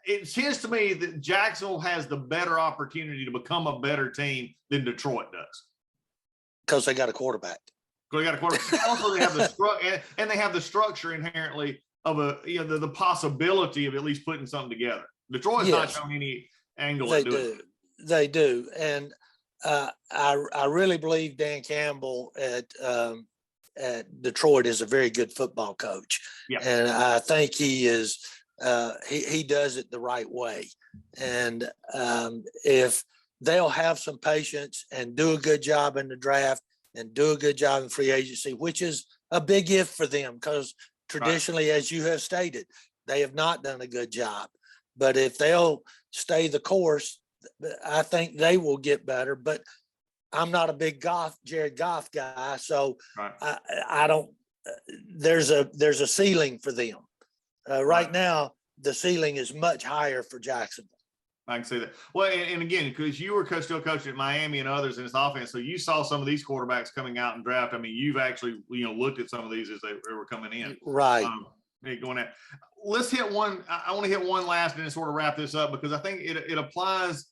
S1: It seems to me that Jacksonville has the better opportunity to become a better team than Detroit does.
S8: Because they got a quarterback.
S1: They got a quarterback. Also, they have the and they have the structure inherently of the possibility of at least putting something together. Detroit's not showing any angle.
S8: They do, and I really believe Dan Campbell at Detroit is a very good football coach.
S1: Yeah.
S8: And I think he is. He does it the right way, and if they'll have some patience and do a good job in the draft and do a good job in free agency, which is a big if for them, because traditionally, as you have stated, they have not done a good job. But if they'll stay the course, I think they will get better. But I'm not a big Jared Goff guy, so I don't. There's a ceiling for them. Right now, the ceiling is much higher for Jacksonville.
S1: I can see that. Well, and again, because you were still coaching at Miami and others in this offense, so you saw some of these quarterbacks coming out in draft. I mean, you've actually looked at some of these as they were coming in.
S8: Right.
S1: Going at. Let's hit one. I want to hit one last and then sort of wrap this up, because I think it applies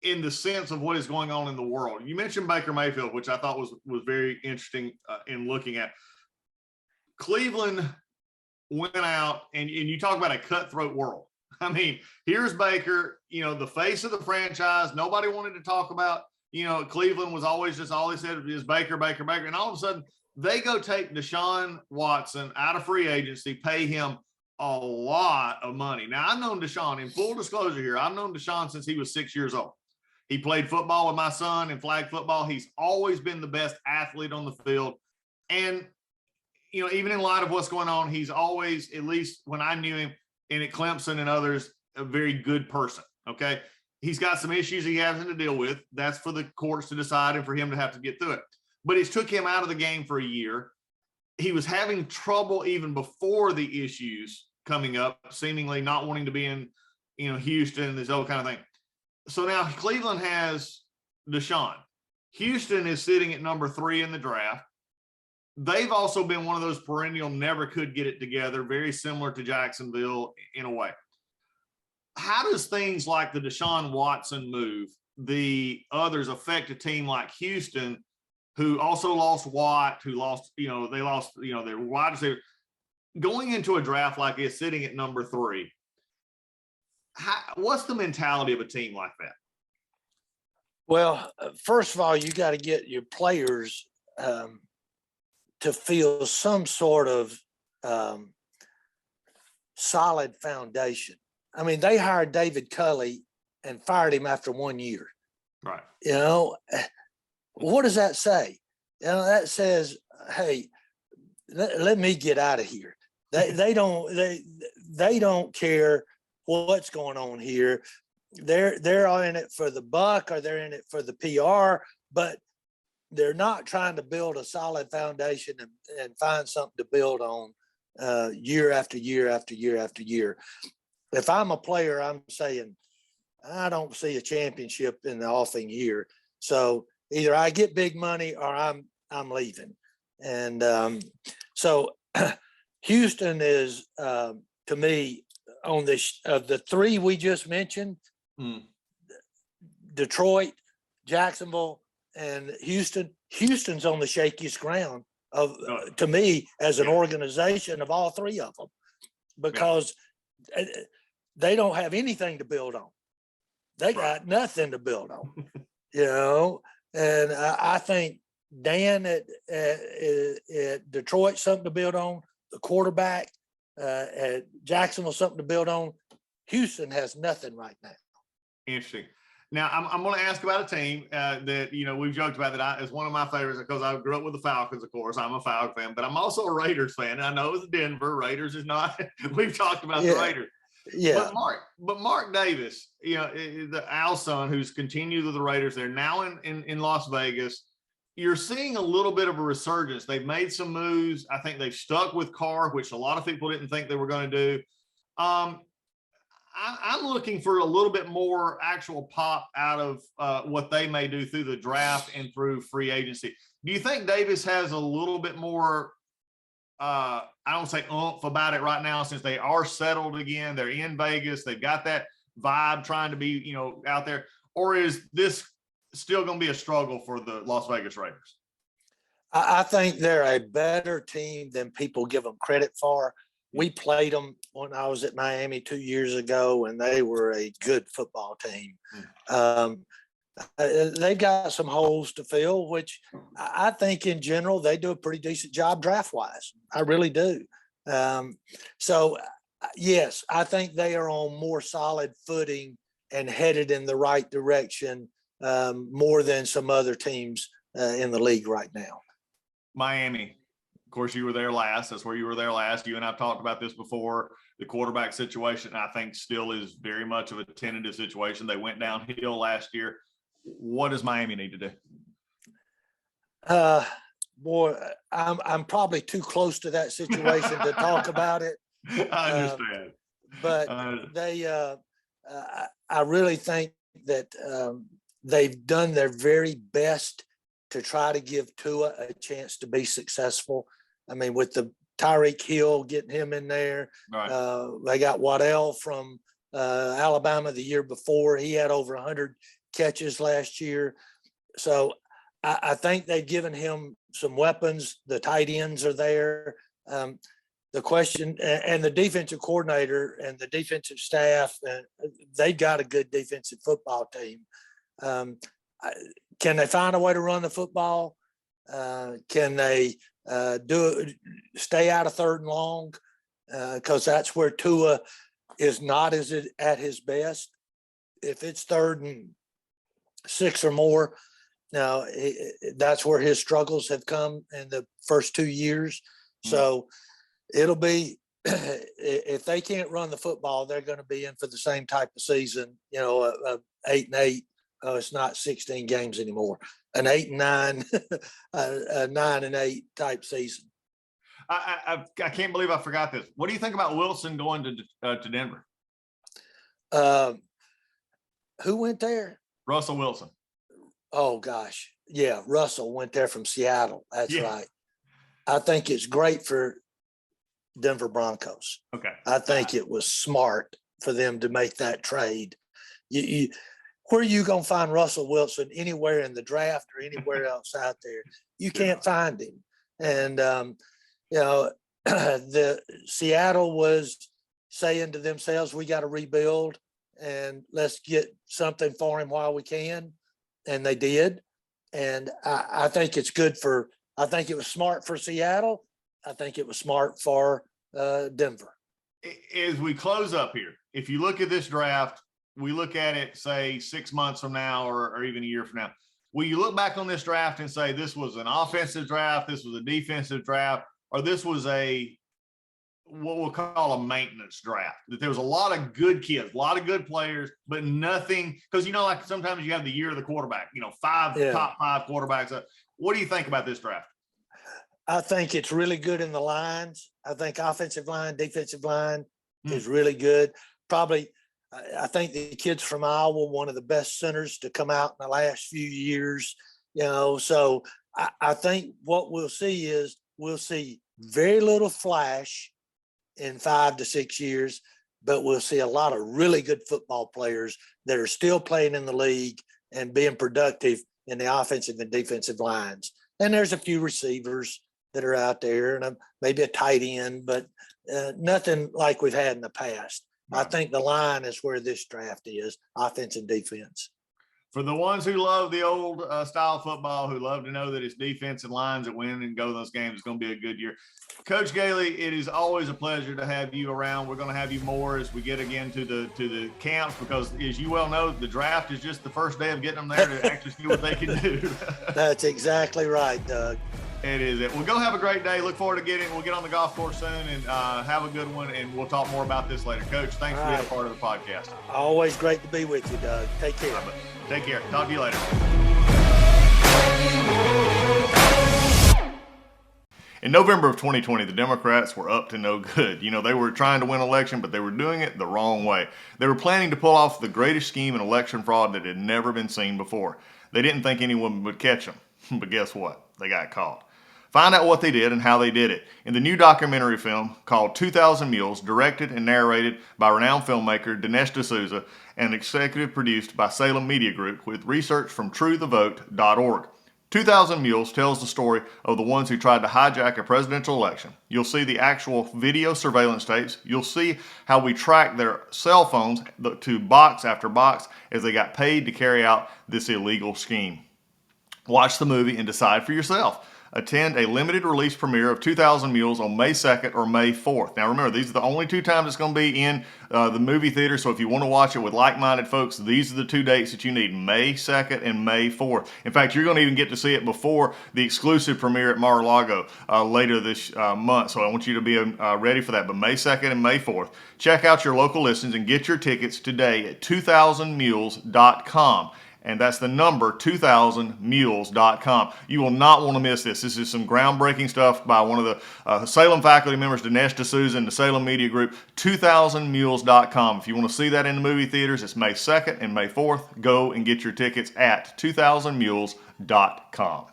S1: in the sense of what is going on in the world. You mentioned Baker Mayfield, which I thought was very interesting in looking at. Cleveland went out, and you talk about a cutthroat world. I mean, here's Baker, the face of the franchise. Nobody wanted to talk about, Cleveland was always just all they said is Baker, Baker, Baker. And all of a sudden, they go take Deshaun Watson out of free agency, pay him a lot of money. Now, I've known Deshaun, in full disclosure here, I've known Deshaun since he was 6 years old. He played football with my son in flag football. He's always been the best athlete on the field. And, even in light of what's going on, he's always, at least when I knew him, and at Clemson and others, a very good person. Okay. He's got some issues he has to deal with. That's for the courts to decide and for him to have to get through it. But it's took him out of the game for a year. He was having trouble even before the issues coming up, seemingly not wanting to be in, Houston, this whole kind of thing. So now Cleveland has Deshaun. Houston is sitting at number 3 in the draft. They've also been one of those perennial never could get it together, very similar to Jacksonville in a way. How does things like the Deshaun Watson move, the others, affect a team like Houston, who also lost Watt, who lost, they lost, their wide receiver, going into a draft like this, sitting at number 3? What's the mentality of a team like that?
S8: Well, first of all, you got to get your players to feel some sort of solid foundation. I mean, they hired David Culley and fired him after 1 year.
S1: Right.
S8: What does that say? That says, hey, let me get out of here. They don't care what's going on here. They're all in it for the buck, or they're in it for the PR, but they're not trying to build a solid foundation and find something to build on year after year after year after year. If I'm a player, I'm saying, I don't see a championship in the offing year. So either I get big money or I'm leaving. And so Houston is, to me, on this, of the 3 we just mentioned, Detroit, Jacksonville, and Houston's on the shakiest ground of, to me, as an organization, of all 3 of them, because they don't have anything to build on. They got nothing to build on, and I think Dan at Detroit, something to build on, the quarterback at Jacksonville, something to build on. Houston has nothing right now.
S1: Interesting. Now, I'm going to ask about a team that, we've joked about that is one of my favorites, because I grew up with the Falcons, of course. I'm a Falcon fan, but I'm also a Raiders fan. And I know it's Denver. Raiders is not – we've talked about the Raiders.
S8: Yeah.
S1: But Mark Davis, the Al's son, who's continued with the Raiders, they're now in Las Vegas. You're seeing a little bit of a resurgence. They've made some moves. I think they've stuck with Carr, which a lot of people didn't think they were going to do. I'm looking for a little bit more actual pop out of what they may do through the draft and through free agency. Do you think Davis has a little bit more, I don't say oomph about it right now, since they are settled again? They're in Vegas. They've got that vibe trying to be, out there. Or is this still going to be a struggle for the Las Vegas Raiders?
S8: I think they're a better team than people give them credit for. We played them when I was at Miami 2 years ago, and they were a good football team. They've got some holes to fill, which I think in general, they do a pretty decent job draft-wise. I really do. So, yes, I think they are on more solid footing and headed in the right direction more than some other teams in the league right now.
S1: Miami. Of course, you were there last. That's where you were there last. You and I've talked about this before. The quarterback situation, I think, still is very much of a tentative situation. They went downhill last year. What does Miami need to do?
S8: Boy, I'm probably too close to that situation to talk about it.
S1: I understand.
S8: But I really think that they've done their very best to try to give Tua a chance to be successful. I mean, with the Tyreek Hill, getting him in there. Right. They got Waddell from Alabama the year before. He had over 100 catches last year. So I think they've given him some weapons. The tight ends are there. The question, and the defensive coordinator and the defensive staff, they've got a good defensive football team. Can they find a way to run the football? Can they stay out of third and long? Because that's where Tua is not at his best. If it's 3rd and 6 or more, now that's where his struggles have come in the first 2 years. So it'll be, if they can't run the football, they're going to be in for the same type of season, 8-8. Oh, it's not 16 games anymore. An 8-9, a 9-8 type season.
S1: I can't believe I forgot this. What do you think about Wilson going to Denver?
S8: Who went there?
S1: Russell Wilson.
S8: Oh gosh, yeah, Russell went there from Seattle. That's right. I think it's great for Denver Broncos.
S1: Okay.
S8: I think it was smart for them to make that trade. Where are you going to find Russell Wilson anywhere in the draft or anywhere else out there? You can't find him. And, the Seattle was saying to themselves, we got to rebuild and let's get something for him while we can. And they did. And I think it's I think it was smart for Seattle. I think it was smart for Denver.
S1: As we close up here, if you look at this draft, we look at it, say 6 months from now, or even a year from now, will you look back on this draft and say this was an offensive draft, this was a defensive draft, or this was what we'll call a maintenance draft? That there was a lot of good kids, a lot of good players, but nothing, because like sometimes you have the year of the quarterback, top 5 quarterbacks. What do you think about this draft?
S8: I think it's really good in the lines. I think offensive line, defensive line is really good. Probably, I think the kids from Iowa, one of the best centers to come out in the last few years, so I think what we'll see very little flash in 5 to 6 years, but we'll see a lot of really good football players that are still playing in the league and being productive in the offensive and defensive lines. And there's a few receivers that are out there and maybe a tight end, but nothing like we've had in the past. Right. I think the line is where this draft is, offense and defense.
S1: For the ones who love the old style football, who love to know that it's defense and lines that win and go those games, it's going to be a good year. Coach Gailey, it is always a pleasure to have you around. We're going to have you more as we get again to the camps, because as you well know, the draft is just the first day of getting them there to actually see what they can do.
S8: That's exactly right, Doug.
S1: It is it. Well, go have a great day. Look forward to we'll get on the golf course soon and have a good one, and we'll talk more about this later. Coach, thanks for being a part of the podcast.
S8: Always great to be with you, Doug. Take care.
S1: Take care. Talk to you later. In November of 2020, the Democrats were up to no good. You know, they were trying to win an election, but they were doing it the wrong way. They were planning to pull off the greatest scheme in election fraud that had never been seen before. They didn't think anyone would catch them, but guess what? They got caught. Find out what they did and how they did it in the new documentary film called 2,000 Mules, directed and narrated by renowned filmmaker Dinesh D'Souza and executive produced by Salem Media Group with research from TrueTheVote.org. 2,000 Mules tells the story of the ones who tried to hijack a presidential election. You'll see the actual video surveillance tapes. You'll see how we tracked their cell phones to box after box as they got paid to carry out this illegal scheme. Watch the movie and decide for yourself. Attend a limited release premiere of 2,000 Mules on May 2nd or May 4th. Now remember, these are the only two times it's going to be in the movie theater, so if you want to watch it with like-minded folks, these are the two dates that you need, May 2nd and May 4th. In fact, you're going to even get to see it before the exclusive premiere at Mar-a-Lago later this month, so I want you to be ready for that, but May 2nd and May 4th. Check out your local listings and get your tickets today at 2000mules.com. And that's the number 2000mules.com. You will not want to miss this. This is some groundbreaking stuff by one of the Salem faculty members, Dinesh D'Souza, and the Salem Media Group. 2000mules.com. If you want to see that in the movie theaters, it's May 2nd and May 4th. Go and get your tickets at 2000mules.com.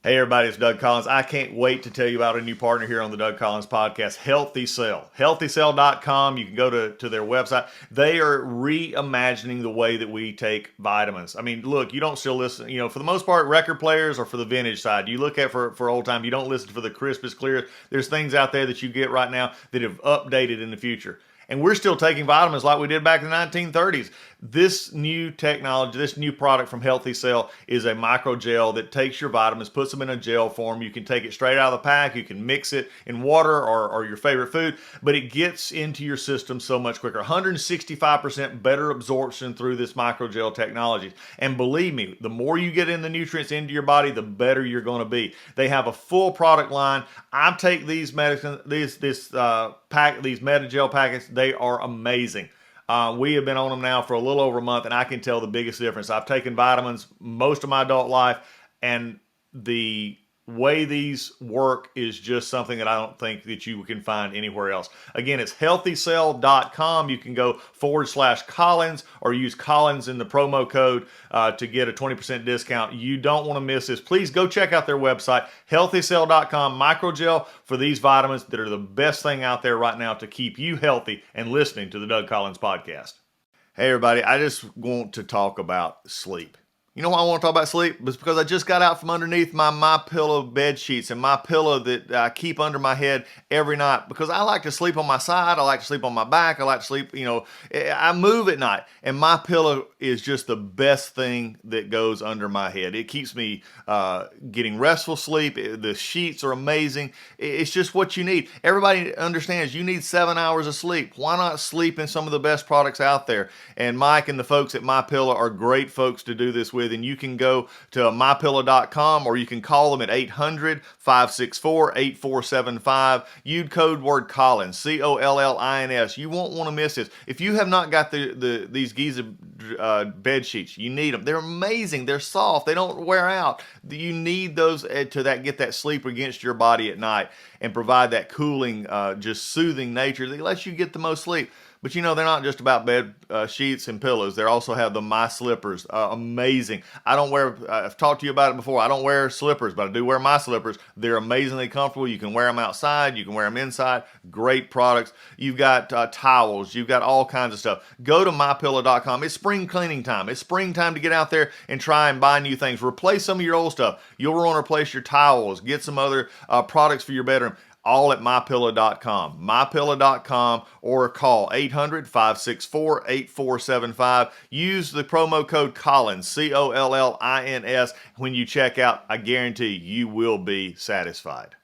S1: Hey everybody, it's Doug Collins. I can't wait to tell you about a new partner here on the Doug Collins podcast, Healthy Cell. HealthyCell.com. You can go to their website. They are reimagining the way that we take vitamins. I mean, look, you don't still listen, for the most part, record players or for the vintage side. You look at for old time, you don't listen for the crispest, clearest. There's things out there that you get right now that have updated in the future. And we're still taking vitamins like we did back in the 1930s. This new technology, this new product from Healthy Cell is a microgel that takes your vitamins, puts them in a gel form. You can take it straight out of the pack. You can mix it in water or your favorite food, but it gets into your system so much quicker. 165% better absorption through this microgel technology. And believe me, the more you get in the nutrients into your body, the better you're going to be. They have a full product line. I take these medicine, these Metagel packets. They are amazing. We have been on them now for a little over a month, and I can tell the biggest difference. I've taken vitamins most of my adult life, and the way these work is just something that I don't think that you can find anywhere else. Again, it's healthycell.com. You can go /Collins or use Collins in the promo code to get a 20% discount. You don't want to miss this. Please go check out their website, healthycell.com. Microgel for these vitamins that are the best thing out there right now to keep you healthy and listening to the Doug Collins podcast. Hey everybody, I just want to talk about sleep. You know why I want to talk about sleep? It's because I just got out from underneath my MyPillow bed sheets and my pillow that I keep under my head every night, because I like to sleep on my side. I like to sleep on my back. I like to sleep, I move at night, and MyPillow is just the best thing that goes under my head. It keeps me getting restful sleep. The sheets are amazing. It's just what you need. Everybody understands you need 7 hours of sleep. Why not sleep in some of the best products out there? And Mike and the folks at MyPillow are great folks to do this with. And you can go to mypillow.com or you can call them at 800-564-8475. Use code word Collins, Collins. You won't want to miss this. If you have not got these Giza bed sheets, you need them. They're amazing. They're soft. They don't wear out. You need those to get that sleep against your body at night and provide that cooling, just soothing nature that lets you get the most sleep. But they're not just about bed sheets and pillows. They also have the My Slippers. Amazing. I've talked to you about it before. I don't wear slippers, but I do wear My Slippers. They're amazingly comfortable. You can wear them outside. You can wear them inside. Great products. You've got towels. You've got all kinds of stuff. Go to mypillow.com. It's spring cleaning time. It's springtime to get out there and try and buy new things. Replace some of your old stuff. You'll want to replace your towels. Get some other products for your bedroom. All at mypillow.com. mypillow.com, or call 800-564-8475. Use the promo code Collins, Collins, when you check out. I guarantee you will be satisfied.